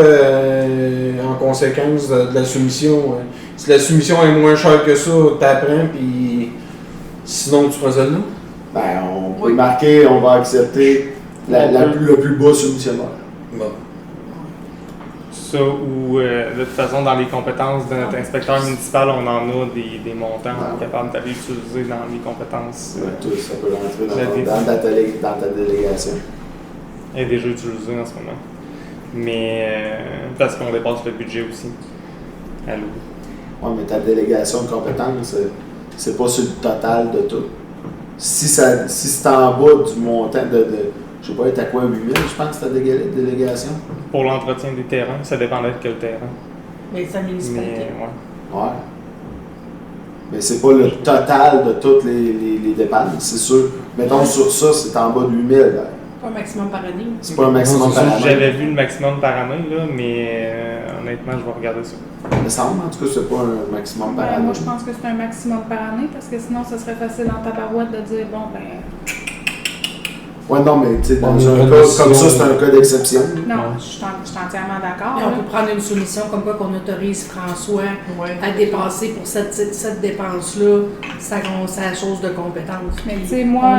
en conséquence de la soumission? Si la soumission est moins chère que ça, t'apprends, puis sinon tu faisais là? Ben, on peut marquer, on va accepter le plus bas soumissionnaire. Bon. Ça, ou de toute façon, dans les compétences de notre inspecteur municipal, on en a des montants on est capable d'aller utiliser dans les compétences. Tout ça peut rentrer La dans ta délégation. Elle est déjà utilisée en ce moment. Mais parce qu'on dépasse le budget aussi. Allô. Oui, mais ta délégation de compétences, c'est pas sur le total de tout. Si c'est en bas du montant je sais pas, t'as quoi, 8000, je pense, ta délégation? Pour l'entretien des terrains, ça dépendait de quel terrain. Mais c'est la municipalité. Ouais. Mais c'est pas le total de toutes les dépenses, c'est sûr. Mettons sur ça, c'est en bas de 8 000. Pas un maximum par année. C'est pas un maximum par année. J'avais vu le maximum par année, là, mais honnêtement, je vais regarder ça. Il me semble, en tout cas, c'est pas un maximum par année. Moi, je pense que c'est un maximum par année parce que sinon, ça serait facile en tabarouette de dire bon, ben. Ouais, non, mais tu sais, dans un cas comme ça, c'est un cas d'exception. Non, je suis entièrement d'accord. Et on peut prendre une soumission comme quoi qu'on autorise François à dépenser pour cette dépense-là sa chose de compétence. Mais tu sais, moi,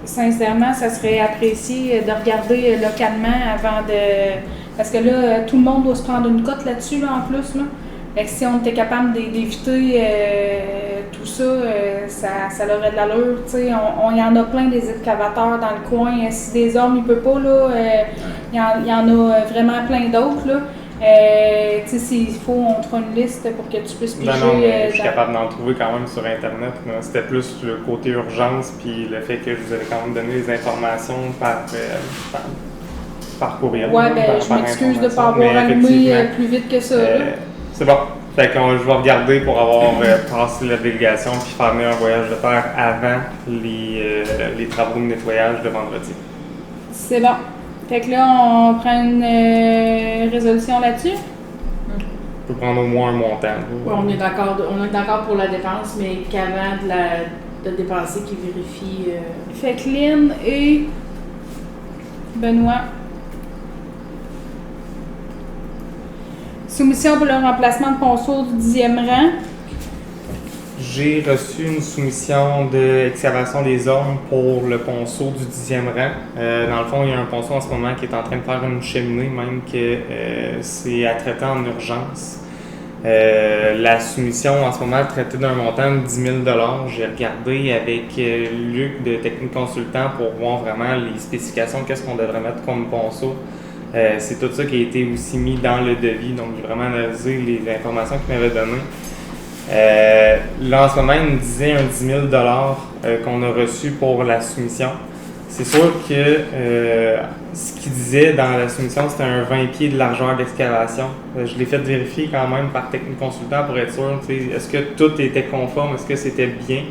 sincèrement, ça serait apprécié de regarder localement avant de. Parce que là, tout le monde doit se prendre une cote là-dessus, là, en plus. Là. Fait que si on était capable d'éviter tout ça, ça aurait de l'allure. Il y en a plein des excavateurs dans le coin. Si des hommes, il ne peut pas, là, il y en a vraiment plein d'autres. Là. S'il faut, on te fera une liste pour que tu puisses piger. Non, je suis capable d'en trouver quand même sur Internet. C'était plus le côté urgence, puis le fait que je vous avais quand même donné les informations par courriel. Ouais, je m'excuse de ne pas avoir allumé plus vite que ça. C'est bon. Fait que je vais regarder pour avoir passé la délégation puis faire venir un voyage de terre avant les travaux de nettoyage de vendredi. C'est bon. Fait que là, on prend une résolution là-dessus? On peut prendre au moins un montant. Oui, on est d'accord pour la dépense, mais qu'avant de dépenser, qu'ils vérifient. Fait que Lynn et Benoît. Soumission pour le remplacement de ponceau du 10e rang. J'ai reçu une soumission d'excavation des ormes pour le ponceau du 10e rang. Dans le fond, il y a un ponceau en ce moment qui est en train de faire une cheminée, même que c'est à traiter en urgence. La soumission en ce moment est traitée d'un montant de 10 000 $. J'ai regardé avec Luc de Technique Consultant pour voir vraiment les spécifications, qu'est-ce qu'on devrait mettre comme ponceau. C'est tout ça qui a été aussi mis dans le devis, donc j'ai vraiment analysé les informations qu'il m'avait données. Là, en ce moment, il me disait un 10 000 $ qu'on a reçu pour la soumission. C'est sûr que ce qu'il disait dans la soumission, c'était un 20 pieds de largeur d'excavation. Je l'ai fait vérifier quand même par Technique Consultant pour être sûr, est-ce que tout était conforme, est-ce que c'était bien.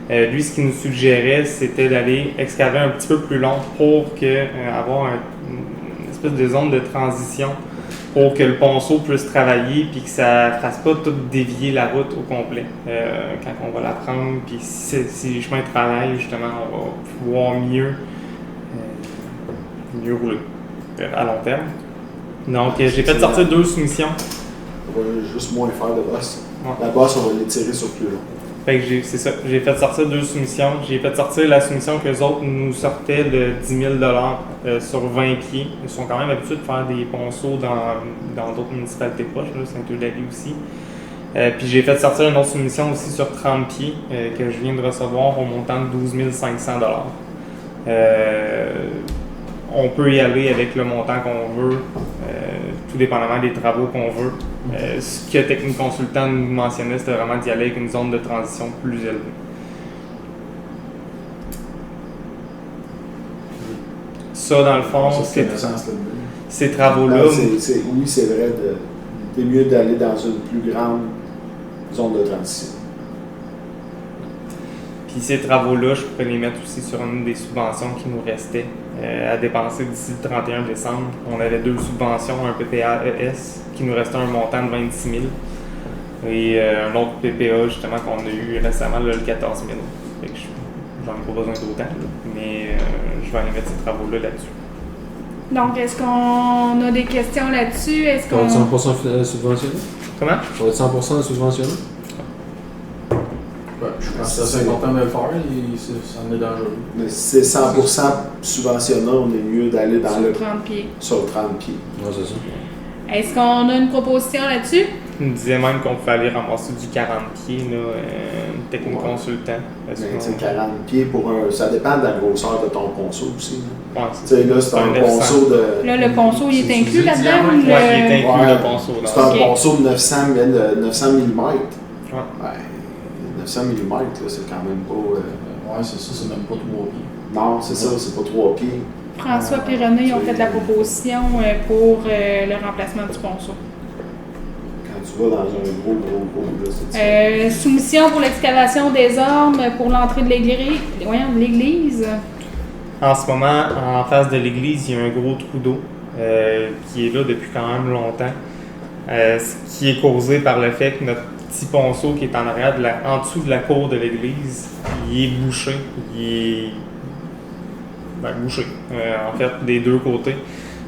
Lui, ce qu'il nous suggérait, c'était d'aller excaver un petit peu plus long pour avoir une espèce de zone de transition pour que le ponceau puisse travailler puis que ça ne fasse pas tout dévier la route au complet quand on va la prendre. Puis si les chemins travaillent, justement, on va pouvoir mieux rouler à long terme. Donc, j'ai fait sortir 2 soumissions. On va juste moins faire de bosse. Ouais. La bosse, on va l'étirer sur plus long. Fait que c'est ça. J'ai fait sortir 2 soumissions. J'ai fait sortir la soumission qu'eux autres nous sortaient de 10 000 $ sur 20 pieds. Ils sont quand même habitués de faire des ponceaux dans d'autres municipalités proches, là, Saint-Eulalie aussi. Puis j'ai fait sortir une autre soumission aussi sur 30 pieds que je viens de recevoir au montant de 12 500 $. On peut y aller avec le montant qu'on veut, tout dépendamment des travaux qu'on veut. Ce que Technique Consultant nous mentionnait, c'était vraiment d'y aller avec une zone de transition plus élevée. Ça, dans le fond, ces travaux-là... Oui, c'est vrai, c'est mieux d'aller dans une plus grande zone de transition. Puis ces travaux-là, je pourrais les mettre aussi sur une des subventions qui nous restait à dépenser d'ici le 31 décembre. On avait 2 subventions, un PPA-ES qui nous restait un montant de 26 000 et un autre PPA justement qu'on a eu récemment, là, le 14 000. Fait que j'en ai pas besoin d'autant, mais je vais aller mettre ces travaux-là là-dessus. Donc, est-ce qu'on a des questions là-dessus? Est-ce Ça va être 100% subventionné? Comment? Ça va être 100% subventionné? Je pense que c'est important de le faire, ça en est dangereux. Mais si c'est 100% subventionné, on est mieux d'aller dans sur 30 pieds. Sur 30 pieds. Ouais, c'est ça. Est-ce qu'on a une proposition là-dessus? Il me disait même qu'on pouvait aller ramasser du 40 pieds, là, Technique Consultant. Mais c'est 40 pieds pour un. Ça dépend de la grosseur de ton ponceau aussi. Ouais, tu sais, là, c'est un ponceau de. Là, le ponceau, il est inclus là-dedans? Oui, il est inclus, le ponceau. C'est un ponceau de 900 mm. Ouais. 900 mm, là, c'est quand même pas. Ouais, c'est ça, c'est même pas 3 pieds. Non, c'est ça, c'est pas 3 pieds. François et René ont fait la proposition pour le remplacement du ponceau. tu vas dans un gros, là, soumission pour l'excavation des ormes pour l'entrée de l'église. En ce moment, en face de l'église, il y a un gros trou d'eau qui est là depuis quand même longtemps. Ce qui est causé par le fait que notre petit ponceau qui est en arrière, en dessous de la cour de l'église, il est bouché. Il est bouché, en fait, des deux côtés.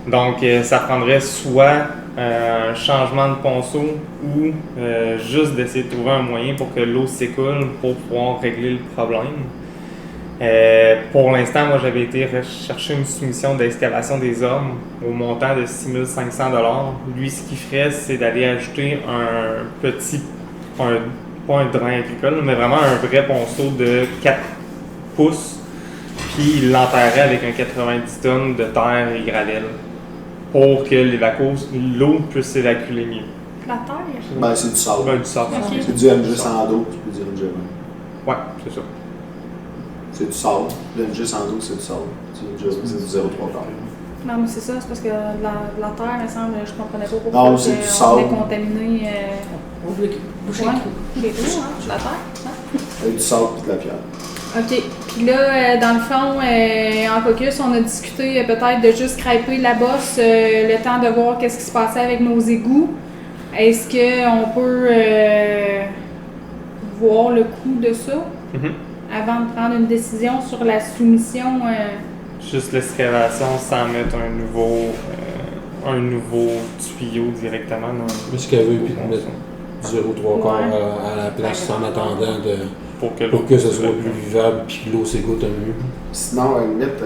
Donc, ça prendrait soit un changement de ponceau ou juste d'essayer de trouver un moyen pour que l'eau s'écoule pour pouvoir régler le problème. Pour l'instant, moi, j'avais été chercher une soumission d'excavation des ormes au montant de 6 500 $. Lui, ce qu'il ferait, c'est d'aller ajouter un petit, pas un drain agricole, mais vraiment un vrai ponceau de 4 pouces, puis il l'enterrait avec un 90 tonnes de terre et gravelle pour que l'eau puisse s'évacuer mieux. La terre? Ben, c'est du sable. Ben, du sable. Okay. C'est du MG 112, tu peux dire MG20. Ouais, c'est ça. C'est du sable. Le MG 112, c'est du sable. C'est du 0,3 quarts. Non, mais c'est ça, c'est parce que la terre, il me semble, je comprenais pas pourquoi Non, c'est du on sable. voulait contaminer On voulait boucher le trou. les trous, la terre. Hein? Avec du sable et de la pierre. OK. Puis là, dans le fond, en caucus, on a discuté peut-être de juste scraper la bosse le temps de voir qu'est-ce qui se passait avec nos égouts. Est-ce qu'on peut voir le coût de ça avant de prendre une décision sur la soumission? Juste l'excavation sans mettre un nouveau tuyau directement dans Est-ce qu'elle veut puis de mettre 0,3 quarts à la place en attendant pour que ce soit plus vivable puis que l'eau s'égoutte un mieux? Sinon, à la limite,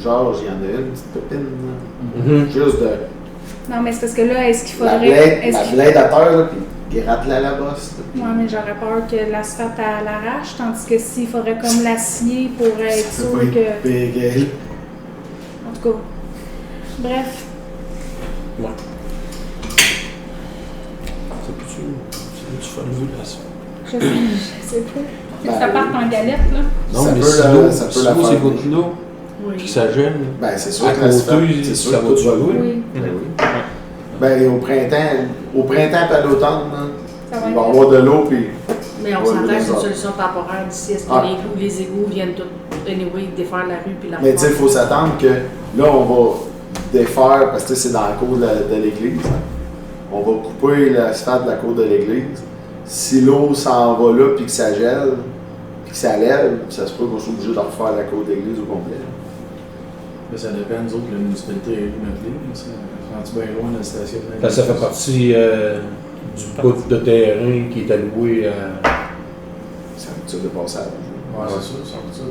Georges, il y en a une petite pépine. Juste de. Non, mais c'est parce que là, est-ce qu'il La faudrait. blade à terre, là, puis gratte-la à la bosse. Ouais, mais j'aurais peur que l'asphalte à l'arrache, tandis que s'il faudrait comme l'acier pour être sûr que. Big. En tout cas. Bref. Ouais. Ça peut-tu faire le vu là? Je sais pas. Que ça parte en galette, là. Non, Ça mais peut si la- l'eau ça peut la faire s'égoutte là, Oui. puis que ça gèle, Ben, c'est sûr à que l'asphalte, côté, c'est sûr ça que va tout du va louer. Oui. Ben oui. Ben, au printemps et à l'automne, là, Ça va il être- va y avoir de l'eau, puis Mais on Ouais, s'entend mais que c'est une ça. solution temporaire d'ici à ce que Ah. les égouts viennent tout, anyway, défaire la rue puis la mais tu sais, il faut s'attendre que là, on va défaire, parce que c'est dans la cour de l'église. On va couper l'asphalte de la cour de l'église. Si l'eau s'en va là, puis que ça gèle, puis que ça lève, ça se peut qu'on soit obligé de refaire la cour de l'église au complet. Mais ça dépend, nous autres, la municipalité est où notre ligne. C'est rendu bien loin de la station. Ça fait partie du bout de terrain qui est alloué à. C'est un petit de passage. Ouais, c'est ça, c'est ça.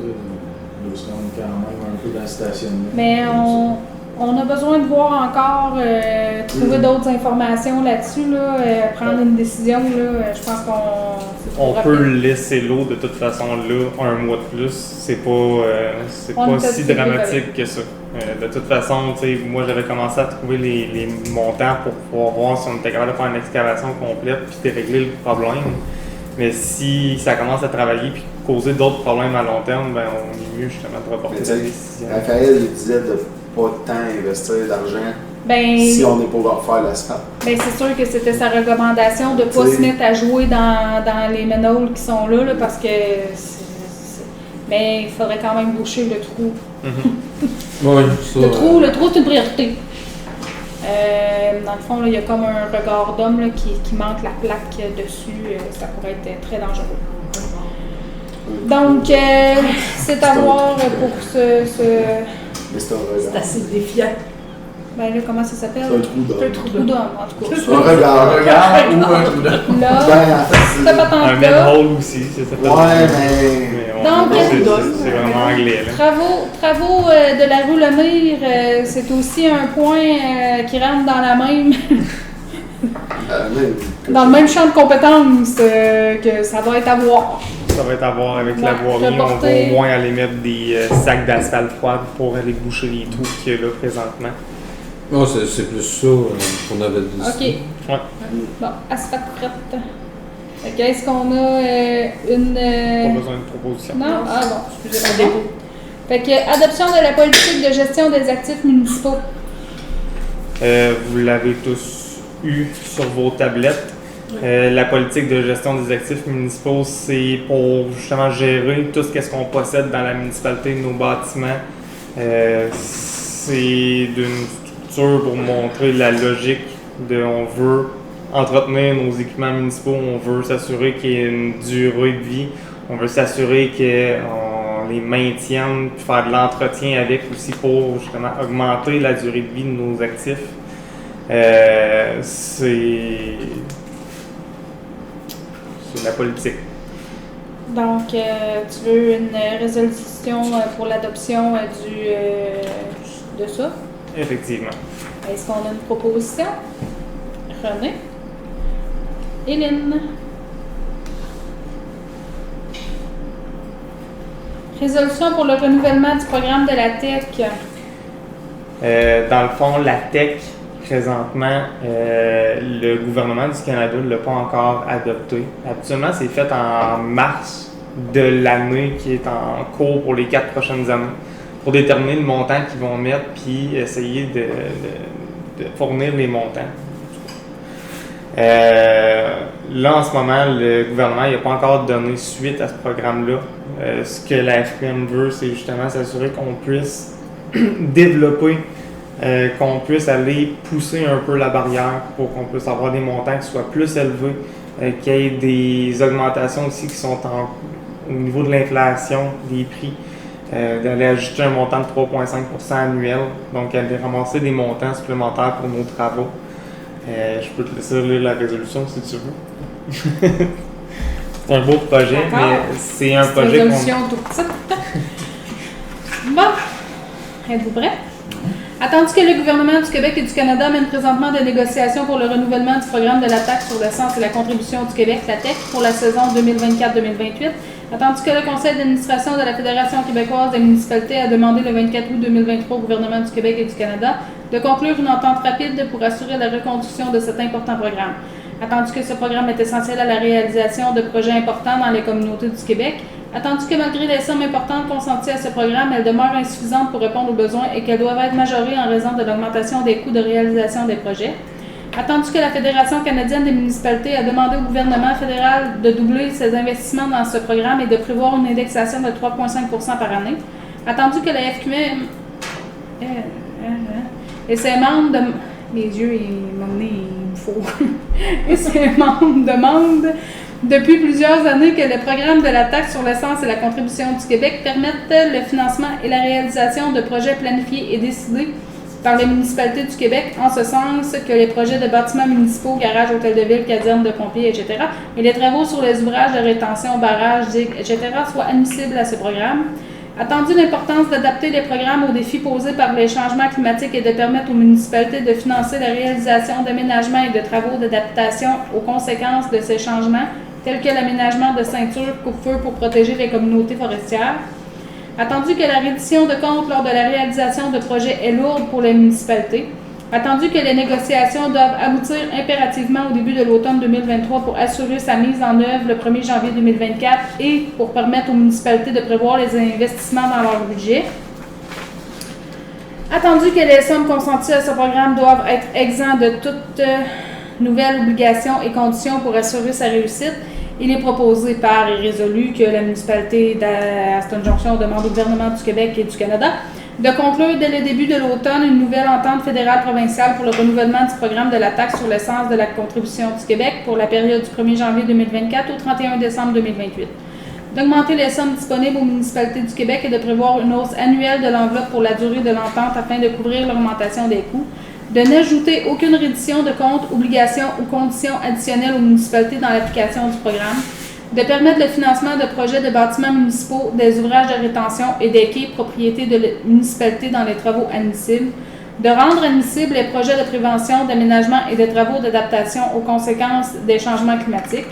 Nous sommes quand même un peu dans le stationnement. Mais on a besoin de voir encore, trouver d'autres informations là-dessus, là, prendre une décision. Là, je pense c'est trop On rapide. peut laisser l'eau de toute façon là un mois de plus. C'est pas On pas est si habitué, dramatique que ça. De toute façon, tu sais, moi j'avais commencé à trouver les montants pour pouvoir voir si on était capable de faire une excavation complète puis de régler le problème. Mais si ça commence à travailler puis causer d'autres problèmes à long terme, ben on est mieux justement de reporter Mais la tu sais, décision. Raphaël il disait de pas tant investir d'argent Ben, si on est pour refaire l'asphalte. ben, c'est sûr que c'était sa recommandation de ne pas T'sais. se mettre à jouer dans les manholes qui sont là, parce que. Mais il faudrait quand même boucher le trou. Oui, ça. Le trou, c'est une priorité. Dans le fond, là, il y a comme un regard d'homme là, qui manque la plaque dessus. Ça pourrait être très dangereux. Donc, c'est à voir pour ce. Mais c'est un C'est regard. assez défiant. Ben là, comment ça s'appelle? C'est un trou d'homme. Un trou d'homme, en tout cas. C'est un regard. Regarde ou un trou d'œil. Là, Ben, en fait, ça patente Un là. manhole aussi, c'est ça. Ouais, mais. Donc, c'est vraiment anglais là. Travaux de la rue Lemire, c'est aussi un point qui rentre dans la même dans le même champ de compétences que ça va être à voir. Ça va être à voir avec la Ouais, voirie. On va reporter. au moins aller mettre des sacs d'asphalte froide pour aller boucher les trous qu'il y a là présentement. Non, c'est plus ça qu'on avait dit. OK. Ouais. Bon, asphalte prête. Fait que est-ce qu'on a une... Pas besoin de proposition. Non? Ah bon, excusez-moi. Fait que adoption de la politique de gestion des actifs municipaux. Vous l'avez tous eu sur vos tablettes. La politique de gestion des actifs municipaux, c'est pour justement gérer tout ce qu'on possède dans la municipalité, nos bâtiments. C'est d'une structure pour montrer la logique de on veut entretenir nos équipements municipaux, on veut s'assurer qu'il y ait une durée de vie, on veut s'assurer qu'on les maintienne, puis faire de l'entretien avec aussi pour justement augmenter la durée de vie de nos actifs. C'est la politique. Donc, tu veux une résolution pour l'adoption de ça? Effectivement. Est-ce qu'on a une proposition? René? Hélène? Résolution pour le renouvellement du programme de la TEC. Dans le fond, la TEC, présentement, le gouvernement du Canada ne l'a pas encore adopté. Habituellement, c'est fait en mars de l'année qui est en cours pour les 4 prochaines années pour déterminer le montant qu'ils vont mettre puis essayer de fournir les montants. Là, en ce moment, le gouvernement n'a pas encore donné suite à ce programme-là. Ce que la FPM veut, c'est justement s'assurer qu'on puisse développer, qu'on puisse aller pousser un peu la barrière pour qu'on puisse avoir des montants qui soient plus élevés, qu'il y ait des augmentations aussi qui sont au niveau de l'inflation des prix, d'aller ajouter un montant de 3,5% annuel, donc aller ramasser des montants supplémentaires pour nos travaux. Je peux te laisser lire la résolution si tu veux. C'est un beau projet, mais c'est un projet qu'on... Résolution tout petite. Bon, êtes-vous prêts? Attendu que le gouvernement du Québec et du Canada mènent présentement des négociations pour le renouvellement du programme de la taxe sur l'essence et la contribution du Québec, la TEC, pour la saison 2024-2028, attendu que le Conseil d'administration de la Fédération québécoise des municipalités a demandé le 24 août 2023 au gouvernement du Québec et du Canada de conclure une entente rapide pour assurer la reconduction de cet important programme. Attendu que ce programme est essentiel à la réalisation de projets importants dans les communautés du Québec, attendu que malgré les sommes importantes consenties à ce programme, elles demeurent insuffisantes pour répondre aux besoins et qu'elles doivent être majorées en raison de l'augmentation des coûts de réalisation des projets. Attendu que la Fédération canadienne des municipalités a demandé au gouvernement fédéral de doubler ses investissements dans ce programme et de prévoir une indexation de 3,5% par année. Attendu que la FQM et ses membres de... Mes yeux, il me faut. Et ses membres demandent depuis plusieurs années que le programme de la taxe sur l'essence et la contribution du Québec permette le financement et la réalisation de projets planifiés et décidés par les municipalités du Québec, en ce sens que les projets de bâtiments municipaux, garages, hôtels de ville, casernes de pompiers, etc., et les travaux sur les ouvrages de rétention, barrages, digues, etc., soient admissibles à ce programme. Attendu l'importance d'adapter les programmes aux défis posés par les changements climatiques et de permettre aux municipalités de financer la réalisation d'aménagements et de travaux d'adaptation aux conséquences de ces changements, tels que l'aménagement de ceintures coupe-feu pour protéger les communautés forestières. Attendu que la reddition de comptes lors de la réalisation de projets est lourde pour les municipalités. Attendu que les négociations doivent aboutir impérativement au début de l'automne 2023 pour assurer sa mise en œuvre le 1er janvier 2024 et pour permettre aux municipalités de prévoir les investissements dans leur budget. Attendu que les sommes consenties à ce programme doivent être exemptes de toute nouvelle obligation et conditions pour assurer sa réussite, il est proposé par et résolu que la municipalité d'Aston Junction demande au gouvernement du Québec et du Canada de conclure dès le début de l'automne une nouvelle entente fédérale provinciale pour le renouvellement du programme de la taxe sur l'essence de la contribution du Québec pour la période du 1er janvier 2024 au 31 décembre 2028. D'augmenter les sommes disponibles aux municipalités du Québec et de prévoir une hausse annuelle de l'enveloppe pour la durée de l'entente afin de couvrir l'augmentation des coûts. De n'ajouter aucune reddition de comptes, obligations ou conditions additionnelles aux municipalités dans l'application du programme. De permettre le financement de projets de bâtiments municipaux, des ouvrages de rétention et des quais propriétés de municipalités dans les travaux admissibles. De rendre admissibles les projets de prévention, d'aménagement et de travaux d'adaptation aux conséquences des changements climatiques.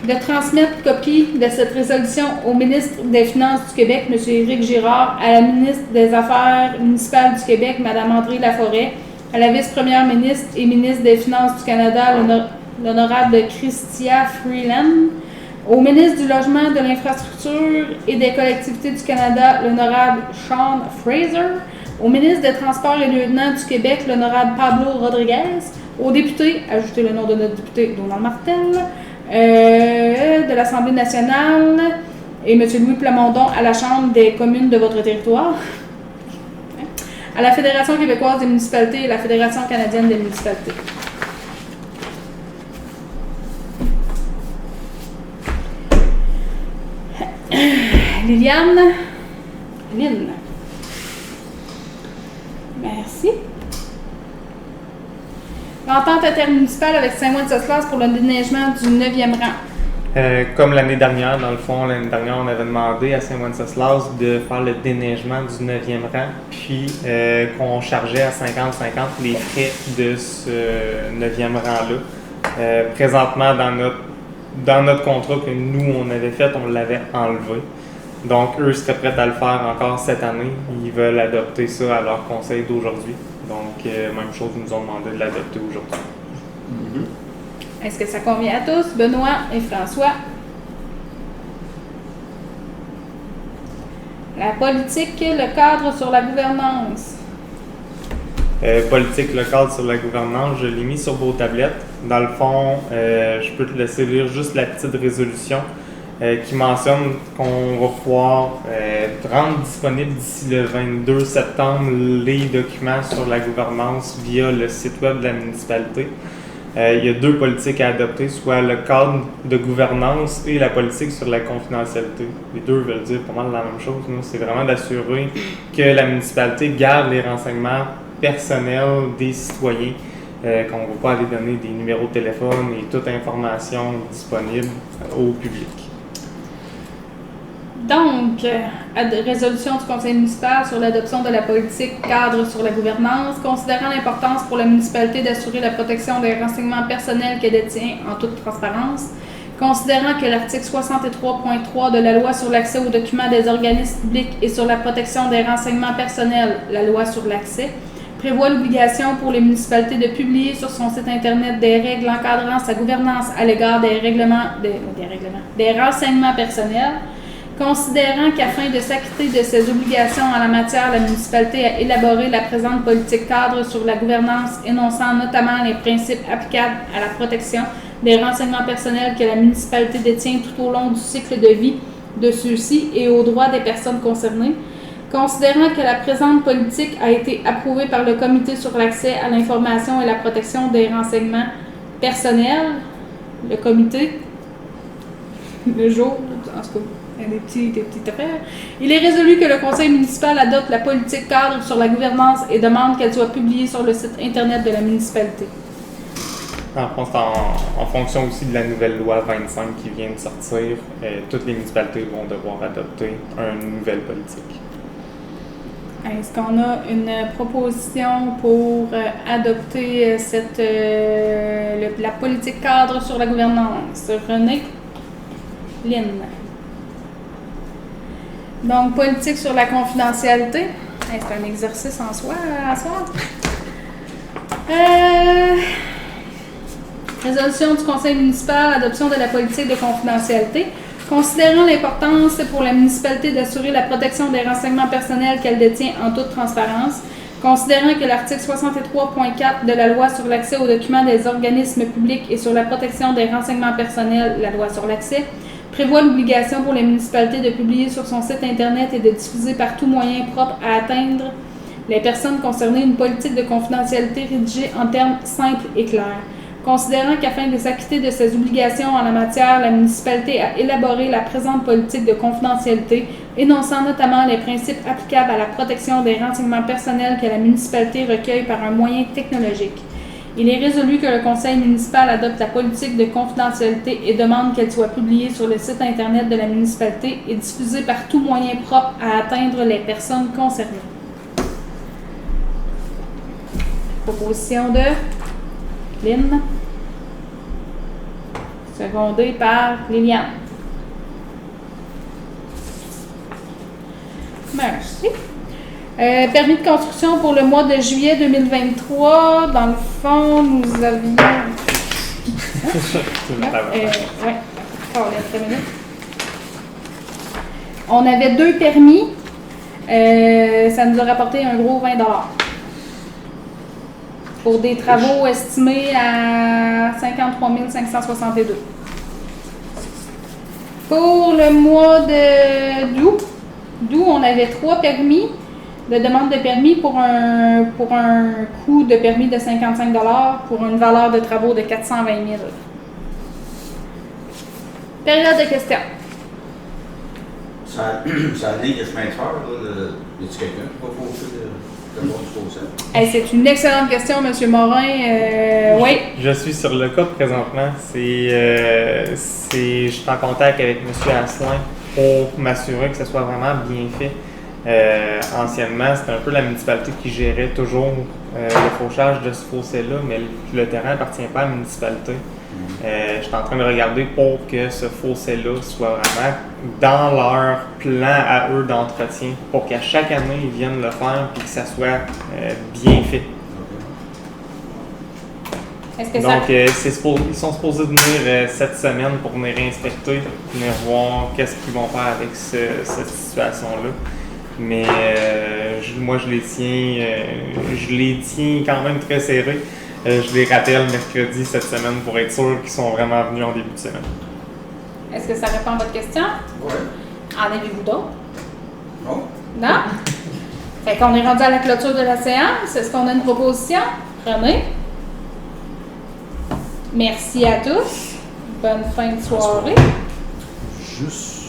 De transmettre copie de cette résolution au ministre des Finances du Québec, M. Éric Girard, à la ministre des Affaires municipales du Québec, Mme Andrée Laforêt, à la vice-première ministre et ministre des Finances du Canada, l'honorable Chrystia Freeland, au ministre du Logement, de l'Infrastructure et des Collectivités du Canada, l'honorable Sean Fraser, au ministre des Transports et Lieutenants du Québec, l'honorable Pablo Rodriguez, Aux députés, ajoutez le nom de notre député Donald Martel. De l'Assemblée nationale et M. Louis Plamondon à la Chambre des communes de votre territoire. À la Fédération québécoise des municipalités et la Fédération canadienne des municipalités. Lynn. Merci. L'entente intermunicipale avec Saint-Wenceslas pour le déneigement du 9e rang. Comme l'année dernière, dans le fond, l'année dernière, on avait demandé à Saint-Wenceslas de faire le déneigement du 9e rang, puis qu'on chargeait à 50-50 les frais de ce 9e rang-là. Présentement, dans notre contrat que nous, on avait fait, on l'avait enlevé. Donc, eux seraient prêts à le faire encore cette année. Ils veulent adopter ça à leur conseil d'aujourd'hui. Donc, même chose, ils nous ont demandé de l'adopter aujourd'hui. Est-ce que ça convient à tous? Benoît et François. La politique, le cadre sur la gouvernance. Politique, le cadre sur la gouvernance, je l'ai mis sur vos tablettes. Dans le fond, je peux te laisser lire juste la petite résolution qui mentionne qu'on va pouvoir rendre disponible d'ici le 22 septembre les documents sur la gouvernance via le site web de la municipalité. Il y a 2 politiques à adopter, soit le cadre de gouvernance et la politique sur la confidentialité. Les 2 veulent dire pas mal la même chose. Nous, c'est vraiment d'assurer que la municipalité garde les renseignements personnels des citoyens, qu'on ne va pas aller donner des numéros de téléphone et toute information disponible au public. Donc, résolution du Conseil municipal sur l'adoption de la politique cadre sur la gouvernance, considérant l'importance pour la municipalité d'assurer la protection des renseignements personnels qu'elle détient en toute transparence, considérant que l'article 63.3 de la loi sur l'accès aux documents des organismes publics et sur la protection des renseignements personnels, la loi sur l'accès, prévoit l'obligation pour les municipalités de publier sur son site Internet des règles encadrant sa gouvernance à l'égard des renseignements personnels, considérant qu'afin de s'acquitter de ses obligations en la matière, la municipalité a élaboré la présente politique cadre sur la gouvernance, énonçant notamment les principes applicables à la protection des renseignements personnels que la municipalité détient tout au long du cycle de vie de ceux-ci et aux droits des personnes concernées, considérant que la présente politique a été approuvée par le Comité sur l'accès à l'information et la protection des renseignements personnels, le comité, le jour, en tout cas, des petites affaires. Il est résolu que le conseil municipal adopte la politique cadre sur la gouvernance et demande qu'elle soit publiée sur le site Internet de la municipalité. En fonction aussi de la nouvelle loi 25 qui vient de sortir, toutes les municipalités vont devoir adopter une nouvelle politique. Est-ce qu'on a une proposition pour adopter la politique cadre sur la gouvernance? René? Lynn? Donc, politique sur la confidentialité. C'est un exercice en soi à soir. Résolution du conseil municipal, adoption de la politique de confidentialité. Considérant l'importance pour la municipalité d'assurer la protection des renseignements personnels qu'elle détient en toute transparence, considérant que l'article 63.4 de la loi sur l'accès aux documents des organismes publics et sur la protection des renseignements personnels, la loi sur l'accès, prévoit l'obligation pour les municipalités de publier sur son site Internet et de diffuser par tout moyen propre à atteindre les personnes concernées une politique de confidentialité rédigée en termes simples et clairs. Considérant qu'afin de s'acquitter de ses obligations en la matière, la municipalité a élaboré la présente politique de confidentialité, énonçant notamment les principes applicables à la protection des renseignements personnels que la municipalité recueille par un moyen technologique. Il est résolu que le conseil municipal adopte la politique de confidentialité et demande qu'elle soit publiée sur le site Internet de la municipalité et diffusée par tout moyen propre à atteindre les personnes concernées. Proposition de Lynn, secondée par Liliane. Merci. Permis de construction pour le mois de juillet 2023. Dans le fond, nous avions... On avait 2 permis. Ça nous a rapporté un gros 20 $. pour des travaux estimés à 53 562. Pour le mois d'août, on avait 3 permis de demande de permis pour un coût de permis de 55 $ pour une valeur de travaux de 420 000. Période de questions. Ça a dit que chemin de fer, là, y a-t-il quelqu'un qui va fausser le bord du fossé? Hey, c'est une excellente question, M. Morin. Oui. Je suis sur le cas présentement. Je suis en contact avec M. Asselin pour m'assurer que ce soit vraiment bien fait. Anciennement, c'était un peu la municipalité qui gérait toujours le fauchage de ce fossé-là, mais le terrain n'appartient pas à la municipalité. Je suis en train de regarder pour que ce fossé-là soit vraiment dans leur plan à eux d'entretien, pour qu'à chaque année, ils viennent le faire et que ça soit bien fait. Est-ce que Donc, ils sont supposés venir cette semaine pour venir inspecter, venir voir qu'est-ce qu'ils vont faire avec cette situation-là. Mais moi, je les tiens quand même très serrés. Je les rappelle mercredi cette semaine pour être sûr qu'ils sont vraiment venus en début de semaine. Est-ce que ça répond à votre question? Oui. En avez-vous d'autres? Non. Non? Fait qu'on est rendu à la clôture de la séance. Est-ce qu'on a une proposition? René? Merci à tous. Bonne fin de soirée. Juste